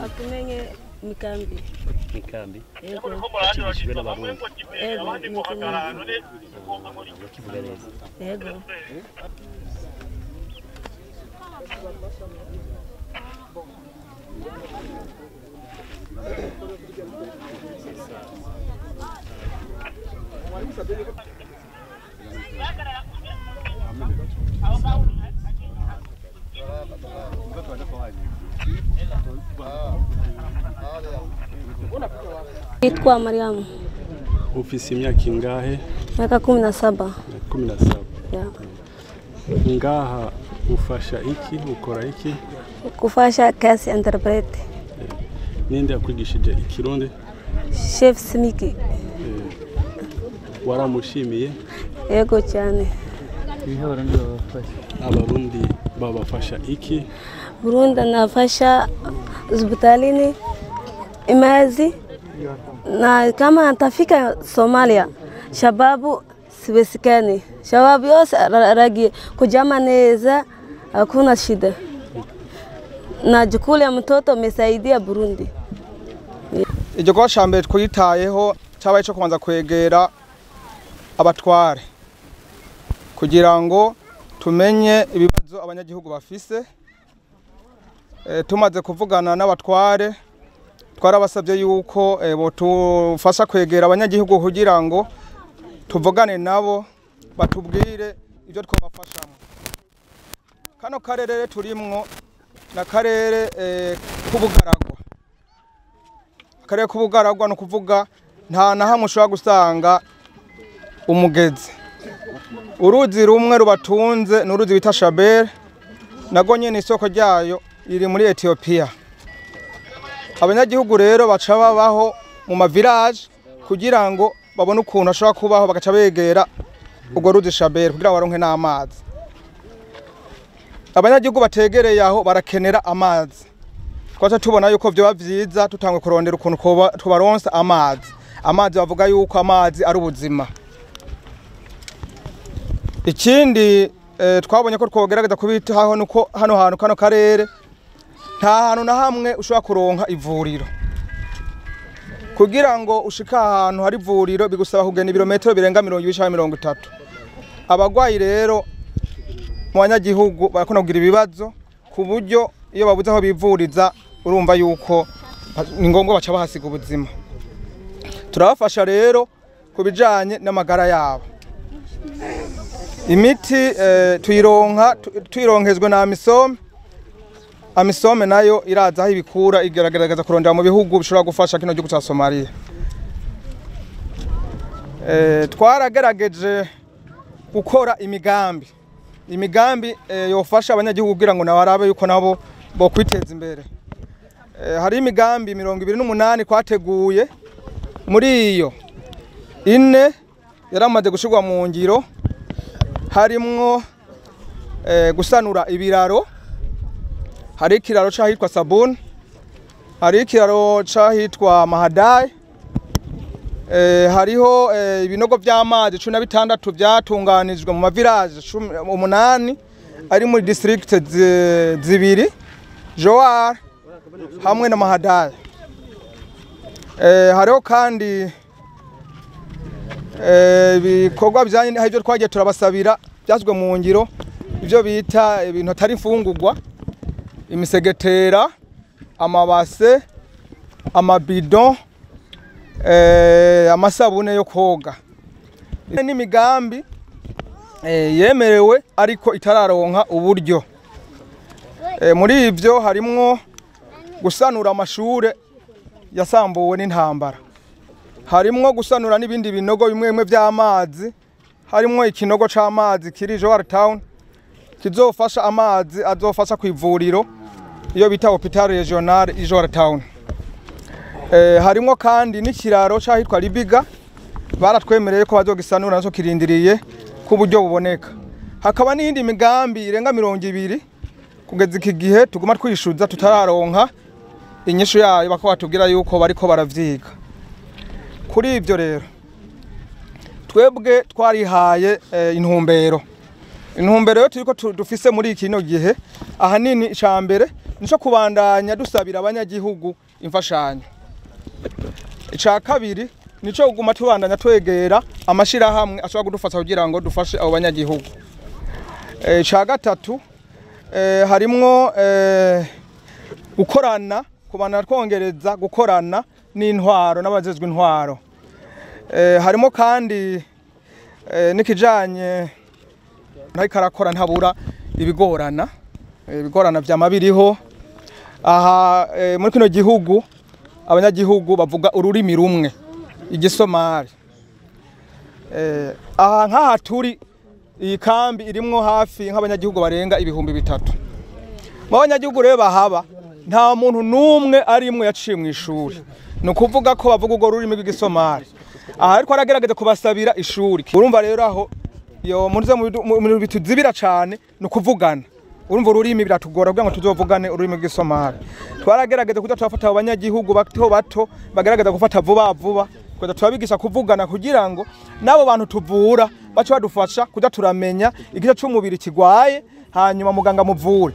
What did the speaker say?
Akumenye mikambi. Mikambi. Yego. Akibishijwe n'abarundi. Yego. Bakivuga neza. Yego. Naitwa Mariamu. Ufise imyaka ingahe? Miaka 17. 17. Yeah. Ngaha ufasha iki? Ukora iki? Kufasha kazi interprete. Ninde yakwigishije ikirundi? Chef Simiki. Waramushimiye? Yego cyane. Abarundi babafasha iki? Burundi nafasha hospitalini imazi na kama atafika Somalia shababu siwesikani. Shababu yose ragi kujama neza hakuna shida. Na jukuli ya mtoto umesaidia Burundi. Iryo kwa shambere twitayeho cyabaye cyo kubanza kwegera abatware kugira ngo tumenye ibibazo abanyagihugu bafise. Tumaze kuvugana n'abatware twarabasabye yuko botufasha kwegera abanyagihugu kugira ngo tuvugane nabo batubwire ibyo twabafashamo. Kano karere turimwo na karere k'ubugaragwa. Akarere k'ubugaragwa no kuvuga nta na hamwe ushobora gusanga umugezi. Uruzi rumwe rubatunze n'uruzi bita Shabelle nago nyene isoko ryayo iri muri Ethiopia. Abanyagihugu rero baca babaho mu ma village kugira ngo babone ukuntu ashobora kubaho bagaca begera ubwo ruzi Shabelle kugira baronke n'amazi. Abanyagihugu bategereye aho barakenera amazi. Twaca tubona yuko byo bavyiza tutangwe kurondera ukuntu tubaronsa amazi. Amazi bavuga yuko amazi ari ubuzima. Ikindi twabonye ko twogerageza kubitaho nuko hano hantu kano karere nta hantu na hamwe ushobora kuronka ivuriro. Kugira ngo ushika ahantu hari ivuriro bigusaba kugenda ibirometero birenga 20-30. Abagwayi rero mu banyagihugu barakona kugira ibibazo ku buryo iyo babuze aho bivuriza urumva yuko ni ngombwa baca bahasiga ubuzima. Turabafasha rero kubijanye n'amagara yabo. Imiti tuyironkezwe na Amisome nayo iraza aho ibikura igerageza kurondera mu bihugu bishobora gufasha kino gihugu cya Somalia. Twaragerageje gukora imigambi yofasha abanyagihugu kugira ngo nabarabe yuko nabo bo kwiteza imbere. Hari imigambi 28 kwateguye muri iyo 4 yaramaze gushirwa mu ngiro. Harimwo gusanura ibiraro, hari ikiraro cyahitwa Sabuni, hari ikiraro cyahitwa Mahadai, hariho ibinogo by'amazi 16 byatunganijwe mu mavirage 8 ari muri district zibiri Joar hamwe na Mahadai. Hariho kandi bikorwa bijanye n'ibyo twagiye turabasabira byazwe mu ngiro ibyo bita ibintu atari fungurwa, imisegetera, amabase, amabido, amasabune yo koga. N'imigambi yemerewe ariko itararonka uburyo. Muri ivyo harimwo gusanura amashure yasambuwe n'intambara. Harimwo gusanura n'ibindi binogo bimwe by'amazi. Harimwo ikinogo c'amazi kiri Joar Town kizofasha amazi azofasha kwivuriro iyo bita Hopital Regional Joar Town. Harimwo kandi n'ikiraro cyahitwa Libiga baratwemereye ko bazogisanura nazo kirindiriye ku buryo buboneka. Hakaba n'indi migambi irenga 200 kugeza iki gihe tuguma twishuza tutararonka inyishu yayo bako batubwira yuko bariko baravyiga. Kuri ivyo rero twebwe twarihaye intumbero yo turiko dufise muri kino gihe ahanini icambere nico kubandanya dusabira abanyagihugu imfashanyo. Ica kabiri nico kuguma tubandanya twegera amashirahamwe ashobora kudufasha kugira ngo dufashe abo banyagihugu. Ica gatatu harimwo gukorana kubana twongereza gukorana n'intwaro n'abajejwe intwaro. Harimo kandi nikijanye ntakarakora ntabura ibigorana vyama biriho aha muri kino gihugu abanyagihugu bavuga ururimi rumwe igisomali. Aha nkaha turi iyi kambi irimwo hafi nk'abanyagihugu barenga ibihumbi 3. Mu banyagihugu rero bahaba nta muntu numwe arimwe yaciye mu ishuri. No kuvuga ko bavuga urwo rurimi rw'igisomali. Aha ariko aragerageza kubasabira ishuri. Urumva rero aho yo munze mu bituzibira cyane no kuvugana. Urumva ururimi biratugora kugira ngo tuzovugane ururimi rw'Isomali. Twaragerageza kuja twafata abanyagihugu bato bagerageza gufata vuba kuja twabigisha kuvugana kugira ngo nabo bantu tuvura bace badufasha kuja turamenya igice cy'umubiri kigwaye hanyuma muganga muvure.